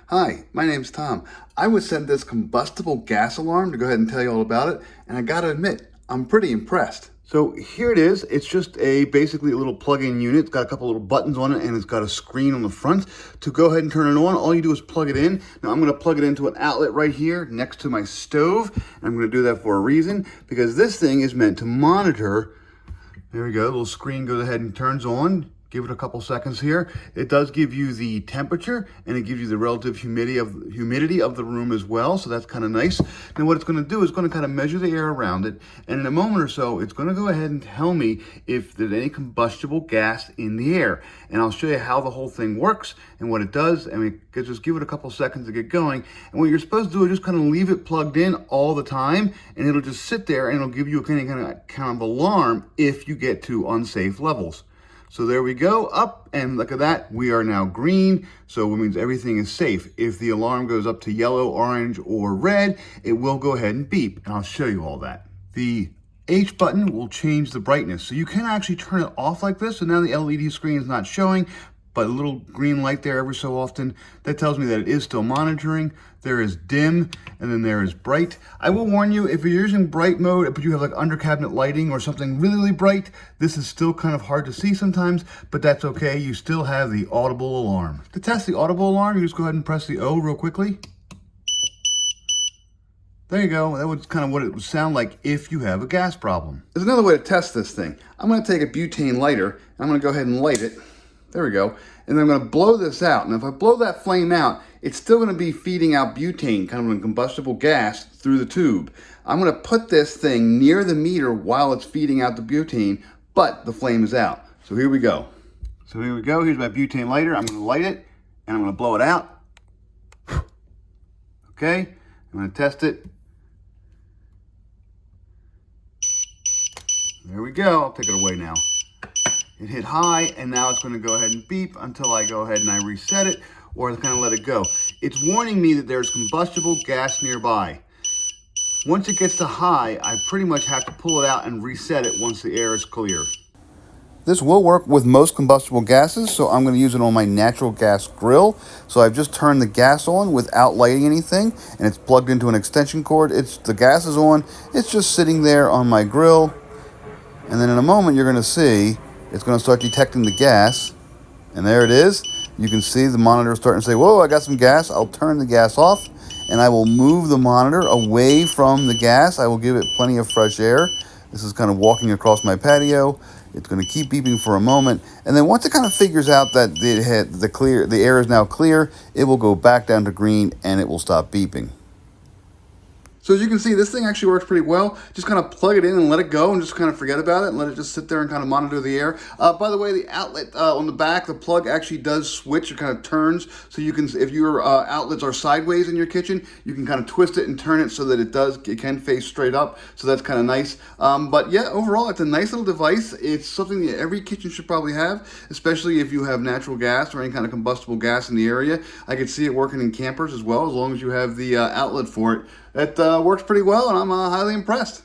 Hi, my name's Tom. I was sent this combustible gas alarm to go ahead and tell you all about it, and I gotta admit, I'm pretty impressed. So here it is. It's just basically a little plug-in unit. It's got a couple little buttons on it, and it's got a screen on the front. To go ahead and turn it on, all you do is plug it in. Now I'm gonna plug it into an outlet right here next to my stove. And I'm gonna do that for a reason, because this thing is meant to monitor. There we go, the little screen goes ahead and turns on. Give it a couple seconds here. It does give you the temperature, and it gives you the relative humidity of the room as well, so that's kind of nice. Now what it's going to do is going to kind of measure the air around it, and in a moment or so, it's going to go ahead and tell me if there's any combustible gas in the air. And I'll show you how the whole thing works and what it does. I mean, just give it a couple seconds to get going. And what you're supposed to do is just kind of leave it plugged in all the time, and it'll just sit there, and it'll give you a kind of alarm if you get to unsafe levels. So there we go, up, and look at that, we are now green, so it means everything is safe. If the alarm goes up to yellow, orange, or red, it will go ahead and beep, and I'll show you all that. The H button will change the brightness, so you can actually turn it off like this, so now the LED screen is not showing, but a little green light there every so often, that tells me that it is still monitoring. There is dim, and then there is bright. I will warn you, if you're using bright mode, but you have like under cabinet lighting or something really, really bright, this is still kind of hard to see sometimes, but that's okay. You still have the audible alarm. To test the audible alarm, you just go ahead and press the O real quickly. There you go. That was kind of what it would sound like if you have a gas problem. There's another way to test this thing. I'm going to take a butane lighter, and I'm going to go ahead and light it. There we go. And then I'm going to blow this out. And if I blow that flame out, it's still going to be feeding out butane, kind of a combustible gas, through the tube. I'm going to put this thing near the meter while it's feeding out the butane, but the flame is out. So here we go. So here we go. Here's my butane lighter. I'm going to light it, and I'm going to blow it out. Okay. I'm going to test it. There we go. I'll take it away now. It hit high, and now it's going to go ahead and beep until I go ahead and I reset it, or kind of let it go. It's warning me that there's combustible gas nearby. Once it gets to high, I pretty much have to pull it out and reset it once the air is clear. This will work with most combustible gases, so I'm going to use it on my natural gas grill. So I've just turned the gas on without lighting anything, and it's plugged into an extension cord. The gas is on. It's just sitting there on my grill, and then in a moment you're going to see it's going to start detecting the gas, and there it is. You can see the monitor starting to say, whoa, I got some gas. I'll turn the gas off, and I will move the monitor away from the gas. I will give it plenty of fresh air. This is kind of walking across my patio. It's going to keep beeping for a moment, and then once it kind of figures out that the air is now clear, it will go back down to green, and it will stop beeping. So as you can see, this thing actually works pretty well. Just kind of plug it in and let it go and just kind of forget about it and let it just sit there and kind of monitor the air. By the way, the outlet on the back, the plug actually does switch. It kind of turns. So you can, if your outlets are sideways in your kitchen, you can kind of twist it and turn it so that it can face straight up. So that's kind of nice. But yeah, overall, it's a nice little device. It's something that every kitchen should probably have, especially if you have natural gas or any kind of combustible gas in the area. I could see it working in campers as well, as long as you have the outlet for it. It works pretty well, and I'm highly impressed.